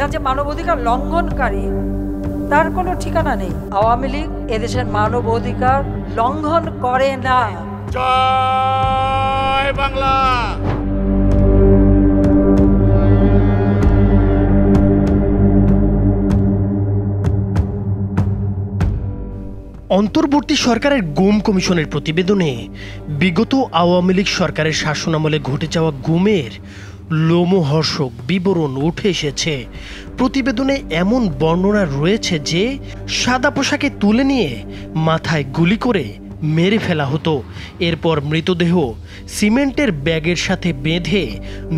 এরা যে মানবাধিকার লঙ্ঘনকারী তার কোনো ঠিকানা নেই। আওয়ামী লীগ এদেশের মানবাধিকার লঙ্ঘন করে না। জয় বাংলা। অন্তর্বর্তী সরকারের গুম কমিশনের প্রতিবেদনে বিগত আওয়ামী লীগ সরকারের শাসনামলে ঘটে যাওয়া গুমের লোমহর্ষক বিবরণ উঠে এসেছে। প্রতিবেদনে এমন বর্ণনা রয়েছে যে সাদা পোশাকে তুলে নিয়ে মাথায় গুলি করে মেরে ফেলা হতো, এরপর মৃতদেহ সিমেন্টের ব্যাগের সাথে বেঁধে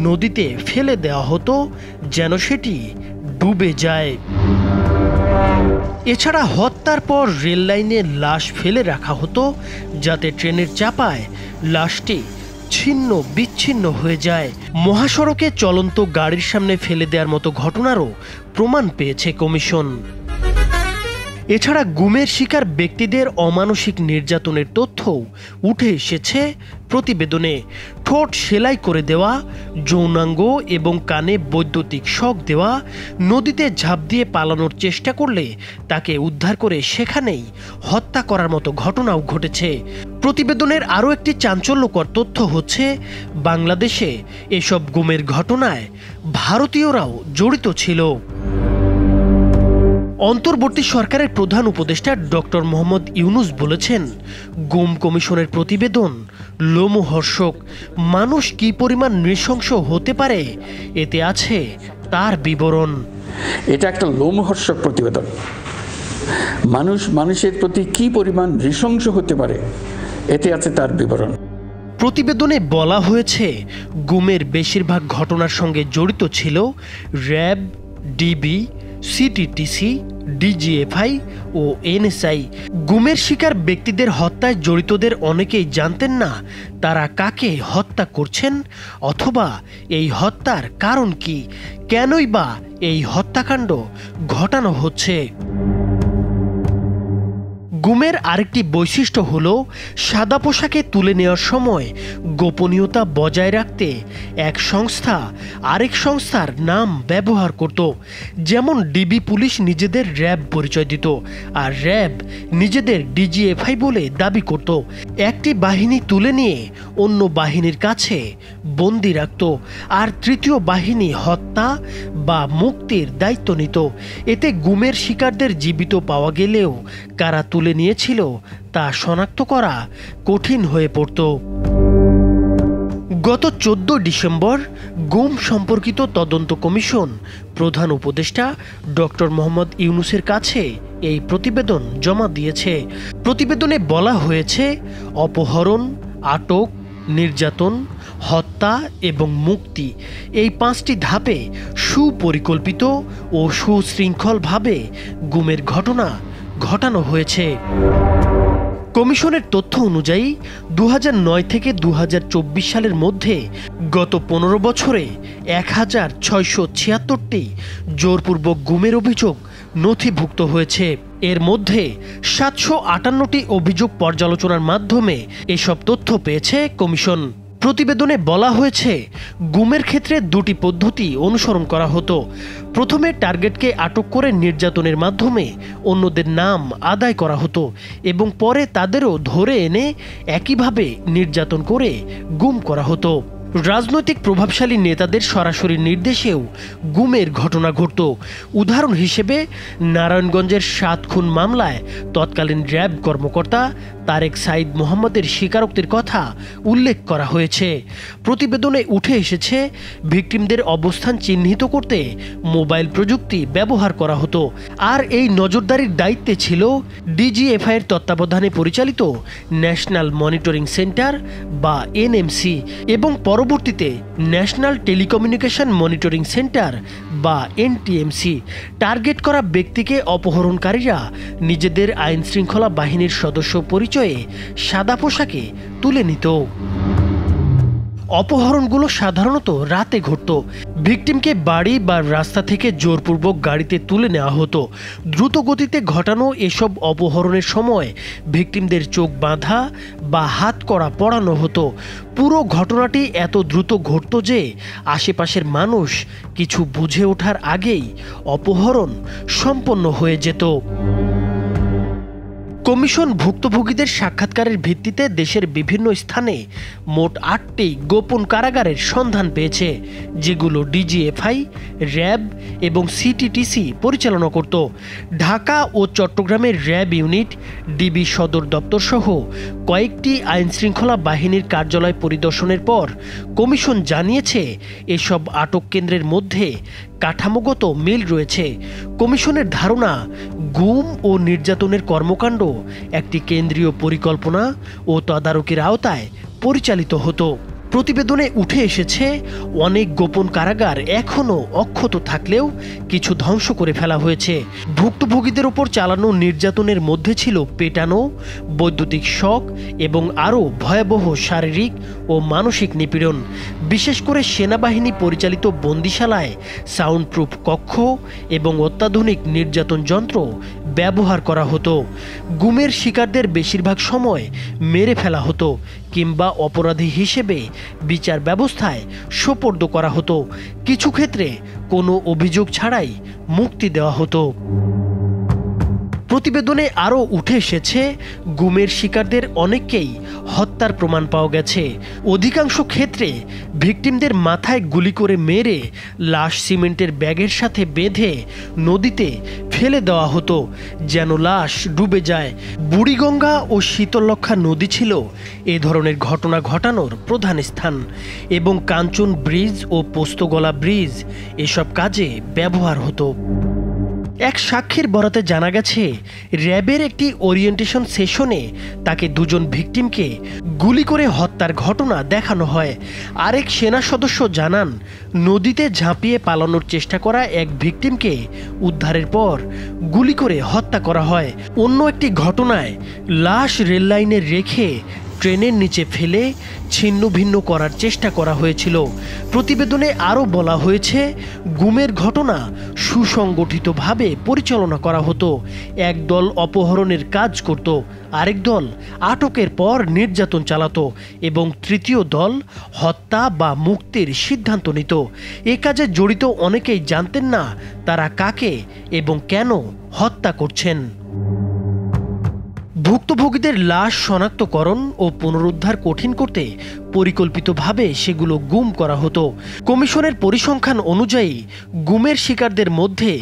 নদীতে ফেলে দেওয়া হতো যেন সেটি ডুবে যায়। এছাড়া হত্যার পর রেল লাইনে লাশ ফেলে রাখা হতো যাতে ট্রেনের চাপায় লাশটি ছিন্ন বিচ্ছিন্ন হয়ে যায়। মহাসড়কে চলন্ত গাড়ির সামনে ফেলে দেওয়ার মতো ঘটনারও প্রমাণ পেয়েছে কমিশন। এছাড়া গুমের শিকার ব্যক্তিদের অমানসিক নির্যাতনের তথ্যও উঠে এসেছে প্রতিবেদনে। ঠোঁট সেলাই করে দেওয়া, যৌনাঙ্গ এবং কানে বৈদ্যুতিক শক দেওয়া, নদীতে ঝাঁপ দিয়ে পালানোর চেষ্টা করলে তাকে উদ্ধার করে সেখানেই হত্যা করার মতো ঘটনাও ঘটেছে। প্রতিবেদনের আরও একটি চাঞ্চল্যকর তথ্য হচ্ছে বাংলাদেশে এসব গুমের ঘটনায় ভারতীয়রাও জড়িত ছিল। অন্তর্বর্তী সরকারের প্রধান উপদেষ্টা ডক্টর মোহাম্মদ ইউনুস বলেছেন, গুম কমিশনের প্রতিবেদন লোমহর্ষক। মানুষ কি পরিমাণ নৃশংস হতে পারে এতে আছে তার বিবরণ। এটা একটা লোমহর্ষক প্রতিবেদন। মানুষের প্রতি কি পরিমাণ নৃশংস হতে পারে এতে আছে তার বিবরণ। প্রতিবেদনে বলা হয়েছে গুমের বেশিরভাগ ঘটনার সঙ্গে জড়িত ছিল র্যাব, ডিবি, সিটিটিসি, ডিজিএফআই ও এনএসআই। গুমের শিকার ব্যক্তিদের হত্যায় জড়িতদের অনেকেই জানতেন না তারা কাকে হত্যা করছেন অথবা এই হত্যার কারণ কি, কেনই বা এই হত্যাকাণ্ড ঘটানো হচ্ছে। গুমের আরেকটি বৈশিষ্ট্য হলো সাদা পোশাকে তুলে নেওয়ার সময় গোপনীয়তা বজায় রাখতে এক সংস্থা আরেক সংস্থার নাম ব্যবহার করত। যেমন ডিবি পুলিশ নিজেদের র্যাব পরিচয় দিত আর র্যাব নিজেদের ডিজিএফআই বলে দাবি করত। একটি বাহিনী তুলে নিয়ে অন্য বাহিনীর কাছে বন্দি রাখত আর তৃতীয় বাহিনী হত্যা বা মুক্তির দায়িত্ব নিত। এতে গুমের শিকারদের জীবিত পাওয়া গেলেও কারা তুলে নিয়েছিল তা শনাক্ত করা কঠিন হয়ে পড়ত। গত 14 ডিসেম্বর গুম সম্পর্কিত তদন্ত কমিশন প্রধান উপদেষ্টা ডক্টর মোহাম্মদ ইউনুসের কাছে এই প্রতিবেদন জমা দিয়েছে। প্রতিবেদনে বলা হয়েছে অপহরণ, আটক, নির্যাতন, হত্যা এবং মুক্তি এই 5টি ধাপে সুপরিকল্পিত ও সুশৃঙ্খলভাবে গুমের ঘটনা ঘটানো হয়েছে। কমিশনের তথ্য অনুযায়ী 2009 থেকে 2024 সালের মধ্যে গত 15 বছরে 1676টি জোরপূর্বক গুমের অভিযোগ নথিভুক্ত হয়েছে। এর মধ্যে 758টি অভিযোগ পর্যালোচনার মাধ্যমে এসব তথ্য পেয়েছে কমিশন। প্রতিবেদনে বলা হয়েছে গুমের ক্ষেত্রে 2টি পদ্ধতি অনুসরণ করা হতো। প্রথমে টার্গেটকে আটক করে নির্যাতনের মাধ্যমে অন্যদের নাম আদায় করা হতো এবং পরে তাদেরও ধরে এনে একইভাবে নির্যাতন করে গুম করা হতো। রাজনৈতিক প্রভাবশালী নেতাদের সরাসরি নির্দেশেও গুমের ঘটনা ঘটত। উদাহরণ হিসেবে নারায়ণগঞ্জের 7 খুন মামলায় তৎকালীন র্যাব কর্মকর্তা তারেক সাইদ মোহাম্মদের স্বীকারোক্তির কথা উল্লেখ করা হয়েছে। প্রতিবেদনে উঠে এসেছে ভিকটিমদের অবস্থান চিহ্নিত করতে মোবাইল প্রযুক্তি ব্যবহার করা হতো আর এই নজরদারির দায়িত্বে ছিল ডিজিএফআইয়ের তত্ত্বাবধানে পরিচালিত ন্যাশনাল মনিটরিং সেন্টার বা এনএমসি এবং পরবর্তীতে ন্যাশনাল টেলিকমিউনিকেশন মনিটরিং সেন্টার বা এনটিএমসি। টার্গেট করা ব্যক্তিকে অপহরণকারীরা নিজেদের আইন শৃঙ্খলা বাহিনীর সদস্য পরিচয়ে সাদা পোশাকে তুলে নিত। অপহরণগুলো সাধারণত রাতে ঘটত। ভিকটিমকে বাড়ি বা রাস্তা থেকে জোরপূর্বক গাড়িতে তুলে নেওয়া হতো। দ্রুত গতিতে ঘটানো এসব অপহরণের সময় ভিকটিমদের চোখ বাঁধা বা হাত কড়া পরানো হতো। পুরো ঘটনাটি এত দ্রুত ঘটত যে আশেপাশের মানুষ কিছু বুঝে ওঠার আগেই অপহরণ সম্পন্ন হয়ে যেত। কমিশন ভুক্তভোগীদের সাক্ষাৎকারের ভিত্তিতে দেশের বিভিন্ন স্থানে মোট ৮টি গোপন কারাগারের সন্ধান পেয়েছে, যেগুলো ডিজিএফআই, র্যাব এবং সিটিটিসি পরিচালনা করত। ঢাকা ও চট্টগ্রামের র্যাব ইউনিট, ডিবি সদর দপ্তর সহ কয়েকটি আইনশৃঙ্খলা বাহিনীর কার্যালয় পরিদর্শনের পর কমিশন জানিয়েছে এসব আটক কেন্দ্রের মধ্যে কাঠামোগত মিল রয়েছে। কমিশনের ধারণা, গুম ও নির্যাতনের কর্মকাণ্ড একটি কেন্দ্রীয় পরিকল্পনা ও তদারকির আওতায় পরিচালিত হতো। প্রতিবেদনে উঠে এসেছে অনেক গোপন কারাগার এখনও অক্ষত থাকলেও কিছু ধ্বংস করে ফেলা হয়েছে। ভুক্তভোগীদের ওপর চালানো নির্যাতনের মধ্যে ছিল পেটানো, বৈদ্যুতিক শক এবং আরও ভয়াবহ শারীরিক ও মানসিক নিপীড়ন। বিশেষ করে সেনাবাহিনী পরিচালিত বন্দিশালায় সাউন্ডপ্রুফ কক্ষ এবং অত্যাধুনিক নির্যাতন যন্ত্র ব্যবহার করা হতো। গুমের শিকারদের বেশিরভাগ সময় মেরে ফেলা হতো কিংবা অপরাধী হিসেবে বিচার ব্যবস্থায় সোপর্দ করা হতো। কিছু ক্ষেত্রে কোনো অভিযোগ ছাড়াই মুক্তি দেওয়া হতো। প্রতিবেদনে আরও উঠে এসেছে গুমের শিকারদের অনেককেই হত্যার প্রমাণ পাওয়া গেছে। অধিকাংশ ক্ষেত্রে ভিকটিমদের মাথায় গুলি করে মেরে লাশ সিমেন্টের ব্যাগের সাথে বেঁধে নদীতে ফেলে দেওয়া হতো যেন লাশ ডুবে যায়। বুড়িগঙ্গা ও শীতলক্ষা নদী ছিল এ ধরনের ঘটনা ঘটানোর প্রধান স্থান এবং কাঞ্চন ব্রিজ ও পোস্তগোলা ব্রিজ এসব কাজে ব্যবহার হতো। এক সাক্ষীর বরাতে জানা গেছে, র্যাবের একটি ওরিয়েন্টেশন সেশনে তাকে দুজন ভিকটিমকে গুলি করে হত্যার ঘটনা দেখানো হয়। আরেক সেনা সদস্য জানান, নদীতে ঝাঁপিয়ে পালানোর চেষ্টা করা এক ভিকটিমকে উদ্ধারের পর গুলি করে হত্যা করা হয়। অন্য একটি ঘটনায় লাশ রেললাইনে রেখে ট্রেনের নিচে ফেলে ছিন্ন ভিন্ন করার চেষ্টা করা হয়েছিল। প্রতিবেদনে আরও বলা হয়েছে, গুমের ঘটনা সুসংগঠিতভাবে পরিচালনা করা হতো। এক দল অপহরণের কাজ করত, আরেক দল আটকের পর নির্যাতন চালাতো এবং তৃতীয় দল হত্যা বা মুক্তির সিদ্ধান্ত নিত। এ কাজে জড়িত অনেকেই জানতেন না তারা কাকে এবং কেন হত্যা করছেন। ভুক্তভোগীদের লাশ শনাক্তকরণ ও পুনরুদ্ধার কঠিন করতে পরিকল্পিতভাবে সেগুলো গুম করা হতো। কমিশনের পরিসংখ্যান অনুযায়ী গুমের শিকারদের মধ্যে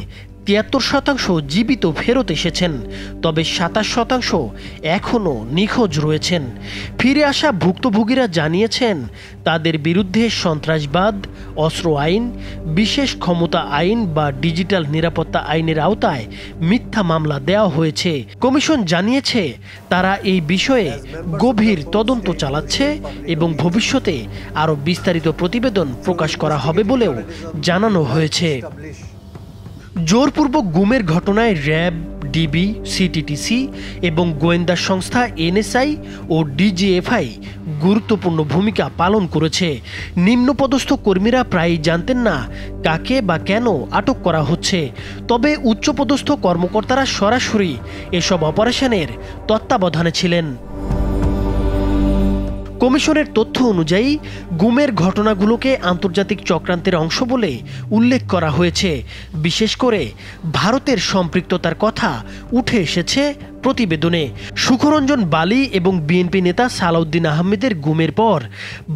৭৩% জীবিত ফেরত এসেছেন, তবে ২৭% এখনও নিখোঁজ রয়েছেন। ফিরে আসা ভুক্তভোগীরা জানিয়েছেন তাদের বিরুদ্ধে সন্ত্রাসবাদ, অস্ত্র আইন, বিশেষ ক্ষমতা আইন বা ডিজিটাল নিরাপত্তা আইনের আওতায় মিথ্যা মামলা দেওয়া হয়েছে। কমিশন জানিয়েছে তারা এই বিষয়ে গভীর তদন্ত চালাচ্ছে এবং ভবিষ্যতে আরও বিস্তারিত প্রতিবেদন প্রকাশ করা হবে বলেও জানানো হয়েছে। জোরপূর্বক গুমের ঘটনায় র্যাব, ডিবি, সিটিটিসি এবং গোয়েন্দা সংস্থা এনএসআই ও ডিজিএফআই গুরুত্বপূর্ণ ভূমিকা পালন করেছে। নিম্নপদস্থ কর্মীরা প্রায়ই জানতেন না কাকে বা কেন আটক করা হচ্ছে, তবে উচ্চপদস্থ কর্মকর্তারা সরাসরি এসব অপারেশনের তত্ত্বাবধানে ছিলেন। কমিশনের তথ্য অনুযায়ী গুমের ঘটনাগুলোকে আন্তর্জাতিক চক্রান্তের অংশ বলে উল্লেখ করা হয়েছে। বিশেষ করে ভারতের সম্পৃক্ততার কথা উঠে এসেছে প্রতিবেদনে। সুখরঞ্জন বালি এবং বিএনপি নেতা সালাউদ্দিন আহমেদের গুমের পর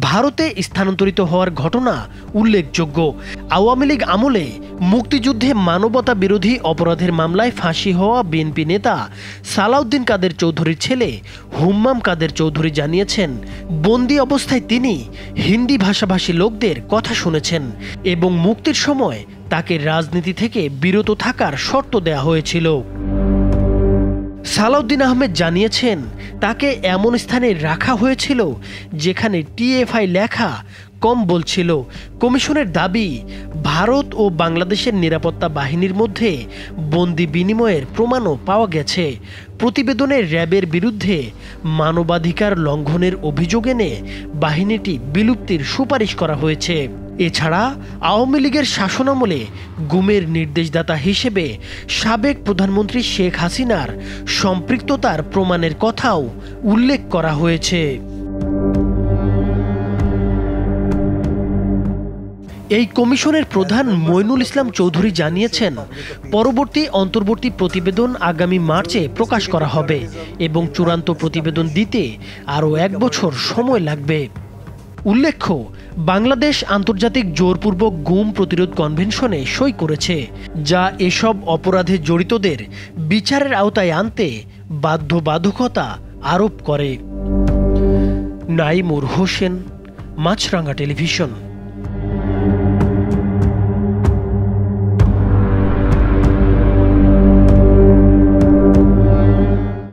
ভারতে স্থানান্তরিত হওয়ার ঘটনা উল্লেখযোগ্য। আওয়ামী লীগ আমলে মুক্তিযুদ্ধে মানবতা বিরোধী অপরাধের মামলায় ফাঁসি হওয়া বিএনপি নেতা সালাউদ্দিন কাদের চৌধুরীর ছেলে হুম্মাম কাদের চৌধুরী জানিয়েছেন, বন্দি অবস্থায় তিনি হিন্দি ভাষাভাষী লোকদের কথা শুনেছেন এবং মুক্তির সময় তাকে রাজনীতি থেকে বিরত থাকার শর্ত দেওয়া হয়েছিল। সালাউদ্দিন আহমেদ জানিয়েছেন তাকে এমন স্থানে রাখা হয়েছিল যেখানে টিএফআই লেখা কম বলছিল। কমিশনের দাবি, ভারত ও বাংলাদেশের নিরাপত্তা বাহিনীর মধ্যে বন্দি বিনিময়ের প্রমাণও পাওয়া গেছে। প্রতিবেদনে র্যাবের বিরুদ্ধে মানবাধিকার লঙ্ঘনের অভিযোগ এনে বাহিনীটি বিলুপ্তির সুপারিশ করা হয়েছে। এছাড়া আওয়ামী লীগের শাসনামলে গুমের নির্দেশদাতা হিসেবে সাবেক প্রধানমন্ত্রী শেখ হাসিনার সম্পৃক্ততার প্রমাণের কথাও উল্লেখ করা হয়েছে। এই কমিশনের প্রধান মইনুল ইসলাম চৌধুরী জানিয়েছেন, পরবর্তী অন্তর্বর্তী প্রতিবেদন আগামী মার্চে প্রকাশ করা হবে এবং চূড়ান্ত প্রতিবেদন দিতে আরও 1 বছর সময় লাগবে। উল্লেখ্য, বাংলাদেশ আন্তর্জাতিক জোরপূর্বক গুম প্রতিরোধ কনভেনশনে সই করেছে, যা এসব অপরাধে জড়িতদের বিচারের আওতায় আনতে বাধ্যবাধকতা আরোপ করে। নাইমুর হোসেন, মাছরাঙ্গা টেলিভিশন।